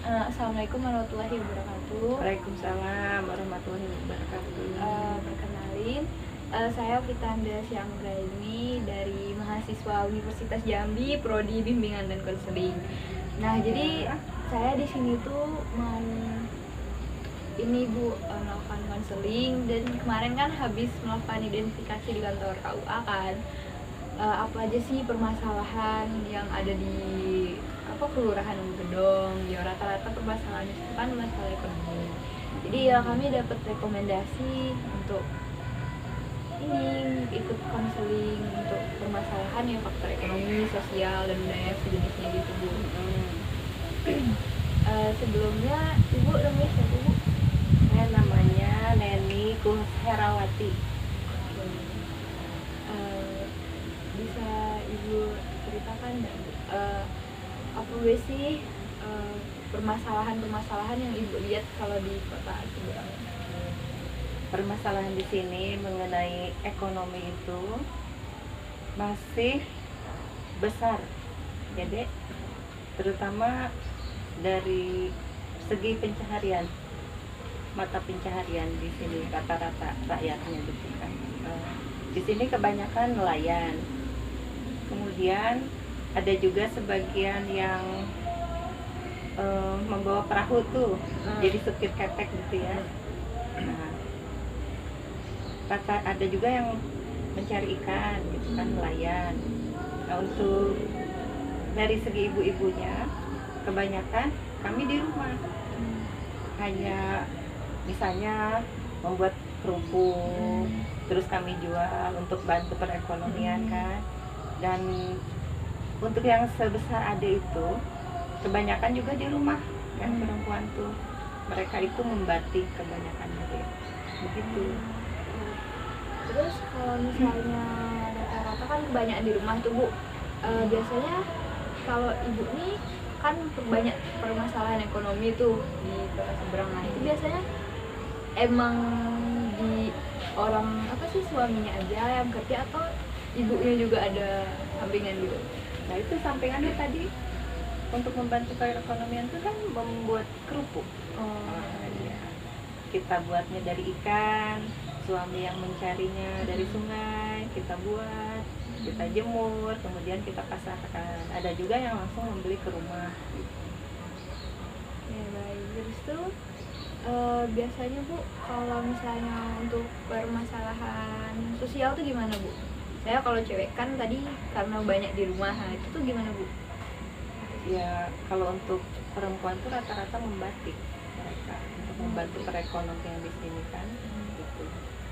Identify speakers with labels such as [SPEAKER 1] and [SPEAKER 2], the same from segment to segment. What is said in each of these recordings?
[SPEAKER 1] Assalamualaikum warahmatullahi wabarakatuh.
[SPEAKER 2] Waalaikumsalam warahmatullahi wabarakatuh.
[SPEAKER 1] Perkenalin, saya Fitanda Syanggraini dari mahasiswa Universitas Jambi, Prodi Bimbingan dan Konseling. Nah, jadi saya di sini tuh mau ini Bu melakukan konseling, dan kemarin kan habis melakukan identifikasi di kantor KUA kan. Apa aja sih permasalahan yang ada di kelurahan Gedong? Ya rata-rata permasalahannya itu kan masalah ekonomi. Jadi ya kami dapat rekomendasi untuk ini ikut konseling untuk permasalahan ya faktor ekonomi, sosial dan budaya sejenisnya gitu Bu. Sebelumnya Ibu namanya siapa Bu?
[SPEAKER 2] Saya namanya Neni Kusherawati.
[SPEAKER 1] Bisa Ibu ceritakan nggak Bu? Apa sih permasalahan-permasalahan yang Ibu lihat kalau di kota Seberang?
[SPEAKER 2] Permasalahan di sini mengenai ekonomi itu masih besar, ya Dek, terutama dari segi pencaharian, mata pencaharian di sini rata-rata rakyatnya gitu kan. Di sini kebanyakan nelayan, kemudian ada juga sebagian yang membawa perahu tuh, jadi supir ketek gitu ya. Nah, ada juga yang mencari ikan gitu kan, nelayan. Nah, untuk dari segi ibu-ibunya kebanyakan kami di rumah hanya misalnya membuat kerupuk, terus kami jual untuk bantu perekonomian kan. Dan untuk yang sebesar adik itu kebanyakan juga di rumah kan, perempuan tuh mereka itu membatik kebanyakan deh begitu.
[SPEAKER 1] Terus kalau misalnya rata-rata kan kebanyakan di rumah tuh Bu, biasanya kalau Ibu nih kan banyak permasalahan ekonomi tuh di kota Seberang. Nah itu biasanya emang di orang suaminya aja yang kerja atau ibunya juga ada sampingan gitu?
[SPEAKER 2] Nah itu sampingannya tadi untuk membantu perekonomian itu kan membuat kerupuk. Ya. Kita buatnya dari ikan, suami yang mencarinya dari sungai, kita buat, kita jemur, kemudian kita pasarkan. Ada juga yang langsung membeli ke rumah.
[SPEAKER 1] Ya baik. Terus tuh biasanya Bu kalau misalnya untuk permasalahan sosial tuh gimana Bu? Saya kalau cewek kan tadi karena banyak di rumah, nah itu tuh gimana Bu?
[SPEAKER 2] Ya kalau untuk perempuan tuh rata-rata membatik mereka untuk membantu perekonomian di sini kan. Gitu.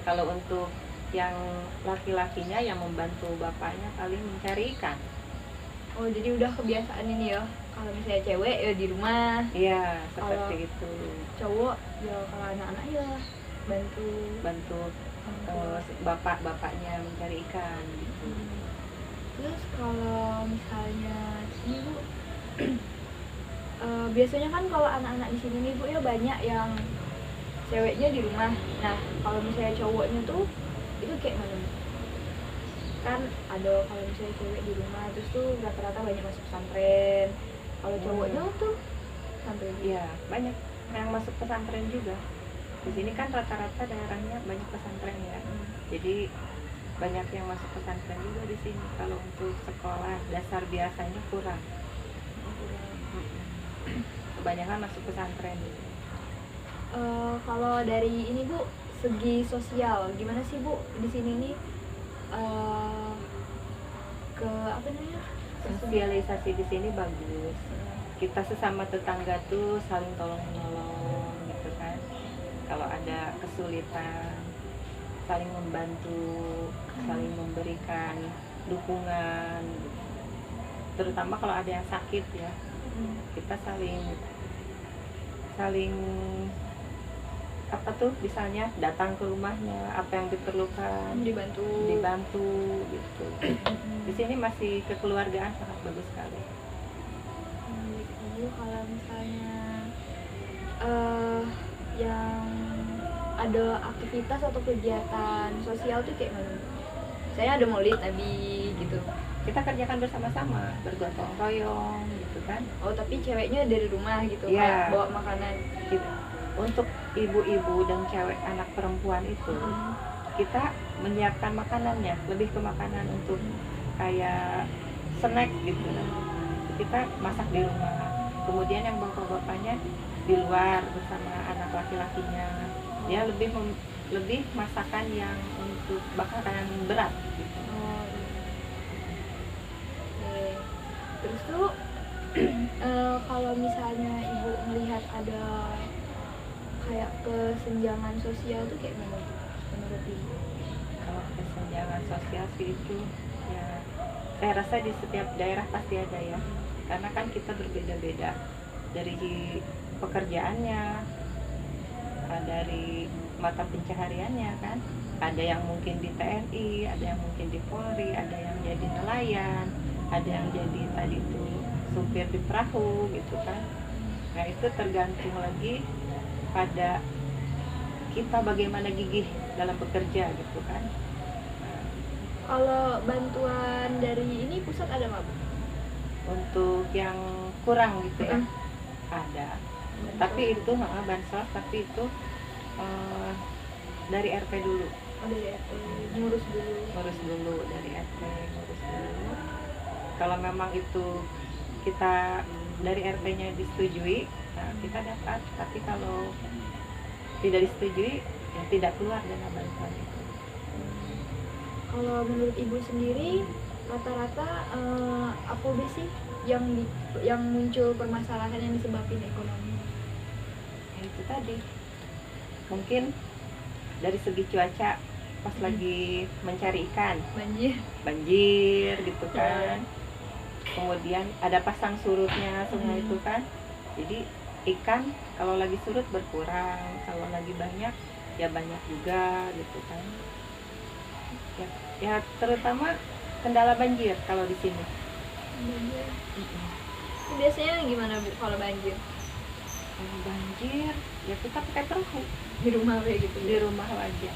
[SPEAKER 2] Kalau untuk yang laki-lakinya yang membantu bapaknya paling mencari ikan.
[SPEAKER 1] Oh jadi udah kebiasaan ini ya, kalau misalnya cewek ya di rumah.
[SPEAKER 2] Iya seperti
[SPEAKER 1] kalau
[SPEAKER 2] itu.
[SPEAKER 1] Cowok ya kalau anak-anak ya bantu
[SPEAKER 2] bapak-bapaknya mencari ikan gitu.
[SPEAKER 1] Terus kalau misalnya ini Bu, biasanya kan kalau anak-anak di sini nih Bu ya banyak yang ceweknya di rumah. Nah kalau misalnya cowoknya tuh itu kayak mana? Kan ada kalau misalnya cewek di rumah terus tuh rata-rata banyak masuk pesantren. Kalau cowoknya tuh pesantren.
[SPEAKER 2] Iya banyak yang masuk pesantren juga. Di sini kan rata-rata daerahnya banyak pesantren ya. Jadi banyak yang masuk pesantren juga di sini. Kalau untuk sekolah dasar biasanya kurang. Kebanyakan masuk pesantren.
[SPEAKER 1] Kalau dari ini Bu, segi sosial gimana sih Bu di sini nih?
[SPEAKER 2] Sosialisasi di sini bagus. Kita sesama tetangga tuh saling tolong menolong gitu kan. Kalau ada kesulitan saling membantu, saling memberikan dukungan. Terutama kalau ada yang sakit ya, kita saling misalnya datang ke rumahnya, apa yang diperlukan dibantu gitu. Di sini masih kekeluargaan sangat bagus sekali.
[SPEAKER 1] Kalau misalnya yang ada aktivitas atau kegiatan sosial tuh kayak mana? misalnya ada maulid Nabi gitu.
[SPEAKER 2] Kita kerjakan bersama-sama, bergotong royong gitu kan.
[SPEAKER 1] Oh, tapi ceweknya dari rumah gitu,
[SPEAKER 2] Iya.
[SPEAKER 1] kayak bawa makanan.
[SPEAKER 2] Untuk ibu-ibu dan cewek anak perempuan itu kita menyiapkan makanannya, lebih ke makanan untuk kayak snack gitu. Kita masak di rumah, kemudian yang bapak-bapaknya di luar bersama anak laki-lakinya. Dia lebih masakan yang untuk makanan berat gitu.
[SPEAKER 1] Oh, iya. Oke. Terus tuh kalau misalnya ibu melihat ada kayak kesenjangan sosial tuh kayak gimana menurut ibu?
[SPEAKER 2] Kalau kesenjangan sosial sih itu ya, saya rasa di setiap daerah pasti ada ya, karena kan kita berbeda-beda dari pekerjaannya, dari mata pencahariannya kan. Ada yang mungkin di TNI, ada yang mungkin di Polri, ada yang jadi nelayan, ada yang jadi tadi itu supir di perahu gitu kan. Nah itu tergantung lagi pada kita bagaimana gigih dalam bekerja gitu kan.
[SPEAKER 1] Kalau bantuan dari ini pusat ada nggak, Bu?
[SPEAKER 2] Untuk yang kurang gitu ya,
[SPEAKER 1] Mm.
[SPEAKER 2] ada. Tapi itu bansos, tapi itu dari RT dulu.
[SPEAKER 1] Oh, dari RT ngurus dulu.
[SPEAKER 2] Ngurus dulu dari RT, ngurus dulu. Kalau memang itu kita dari RT-nya disetujui, nah kita dapat. Tapi kalau tidak disetujui, ya tidak keluar dana bantuan itu.
[SPEAKER 1] Kalau menurut ibu sendiri rata-rata apa sih yang muncul permasalahan yang disebabkan ekonomi?
[SPEAKER 2] Ya, itu tadi mungkin dari segi cuaca pas lagi mencari ikan, banjir gitu kan. Kemudian ada pasang surutnya sungai itu kan, jadi ikan kalau lagi surut berkurang, kalau lagi banyak ya banyak juga gitu kan. Ya terutama kendala banjir kalau di sini.
[SPEAKER 1] Banjir. Biasanya gimana, Bu, kalau banjir?
[SPEAKER 2] Kalau banjir ya kita pakai perahu
[SPEAKER 1] Di rumah kayak gitu.
[SPEAKER 2] di rumah aja.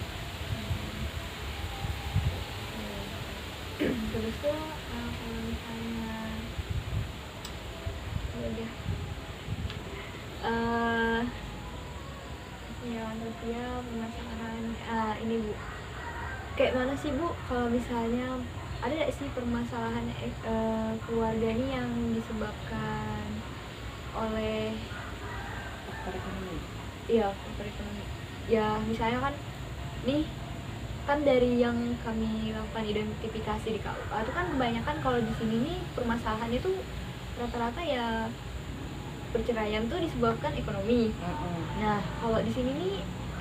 [SPEAKER 1] Terus tuh kalau misalnya udah kesenjangan sosial permasalahan ini, Bu, kayak mana sih, Bu, kalau misalnya ada nggak sih permasalahan keluarga ini yang disebabkan oleh
[SPEAKER 2] Faktor ekonomi.
[SPEAKER 1] iya faktor ekonomi? Ya misalnya kan nih, kan dari yang kami lakukan identifikasi di KUA itu kan kebanyakan kalau di sini nih permasalahannya tuh rata-rata ya perceraian tuh disebabkan ekonomi. Nah kalau di sini nih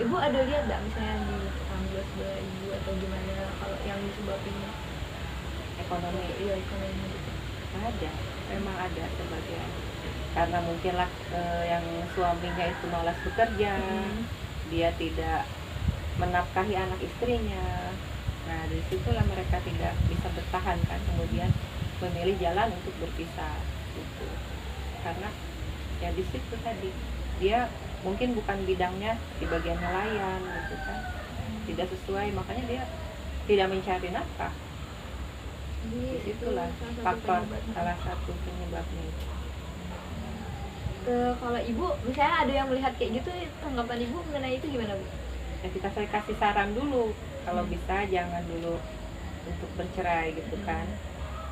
[SPEAKER 1] ibu ada lihat nggak misalnya di tetangga sebelah ibu atau gimana kalau yang disebabkan
[SPEAKER 2] Ekonomi
[SPEAKER 1] iya ekonomi gitu?
[SPEAKER 2] ada, memang ada sebagian. Karena mungkinlah yang suaminya itu malas bekerja, dia tidak menafkahi anak istrinya. Nah dari situlah mereka tidak bisa bertahan kan, kemudian memilih jalan untuk berpisah gitu. Karena ya di situ tadi dia mungkin bukan bidangnya di bagian nelayan gitu kan, tidak sesuai, makanya dia tidak mencari nafkah.
[SPEAKER 1] Jadi
[SPEAKER 2] Disitulah faktor salah satu penyebabnya itu.
[SPEAKER 1] Kalau ibu misalnya ada yang melihat kayak gitu, tanggapan ibu mengenai itu gimana, Bu?
[SPEAKER 2] Ya saya kasih saran dulu, kalau bisa jangan dulu untuk bercerai gitu kan.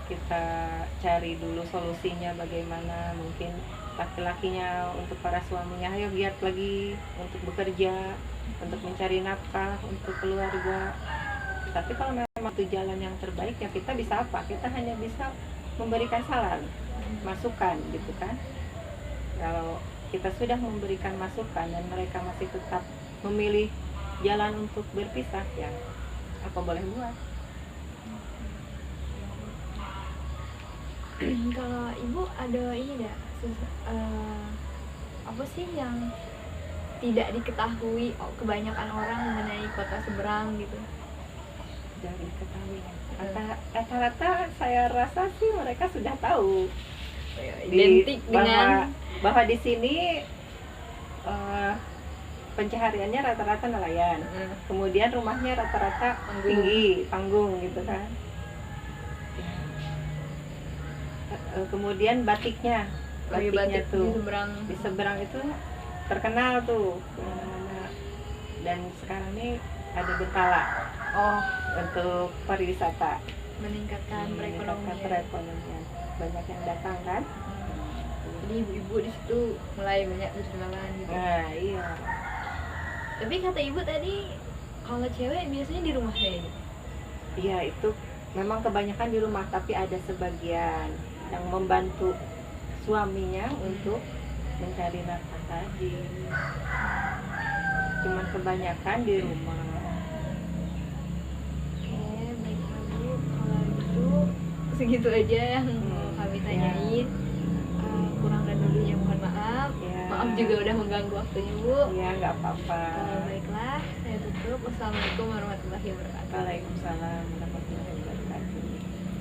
[SPEAKER 2] Kita cari dulu solusinya bagaimana, mungkin laki-lakinya untuk para suaminya ayo giat lagi untuk bekerja, untuk mencari nafkah untuk keluarga. Tapi kalau memang itu jalan yang terbaik ya kita bisa apa? Kita hanya bisa memberikan saran, masukan gitu kan. Kalau kita sudah memberikan masukan dan mereka masih tetap memilih jalan untuk berpisah, ya apa boleh buat.
[SPEAKER 1] Kalau ibu ada ini enggak apa sih yang tidak diketahui kebanyakan orang mengenai kota Seberang gitu?
[SPEAKER 2] Dari ketahui rata-rata saya rasa sih mereka sudah tahu
[SPEAKER 1] Identik dengan
[SPEAKER 2] bahwa di sini pencahariannya rata-rata nelayan. Kemudian rumahnya rata-rata
[SPEAKER 1] Panggung.
[SPEAKER 2] tinggi, panggung gitu kan. Kemudian batiknya,
[SPEAKER 1] Oh, iya,
[SPEAKER 2] batiknya
[SPEAKER 1] batik
[SPEAKER 2] tuh
[SPEAKER 1] di
[SPEAKER 2] di seberang itu terkenal tuh kemana-mana. Dan sekarang ini ada Bentala
[SPEAKER 1] Oh,
[SPEAKER 2] untuk pariwisata,
[SPEAKER 1] meningkatkan
[SPEAKER 2] meningkatkan perekonomian. Banyak yang datang kan.
[SPEAKER 1] Jadi ibu-ibu di situ mulai banyak berjualan gitu.
[SPEAKER 2] Nah iya,
[SPEAKER 1] Tapi kata ibu tadi kalau cewek biasanya di rumah saya gitu.
[SPEAKER 2] iya itu memang kebanyakan di rumah, tapi ada sebagian yang membantu suaminya untuk mencari nafkah tadi. Cuman kebanyakan di rumah.
[SPEAKER 1] Oke, baiklah Bu. Kalau gitu segitu aja yang mau kami
[SPEAKER 2] Ya.
[SPEAKER 1] tanyain. Kurang dan dulunya mohon maaf.
[SPEAKER 2] Ya.
[SPEAKER 1] Maaf juga udah mengganggu waktunya Bu.
[SPEAKER 2] Ya nggak apa-apa.
[SPEAKER 1] Baiklah, saya tutup. Wassalamualaikum warahmatullahi wabarakatuh.
[SPEAKER 2] Waalaikumsalam warahmatullahi wabarakatuh.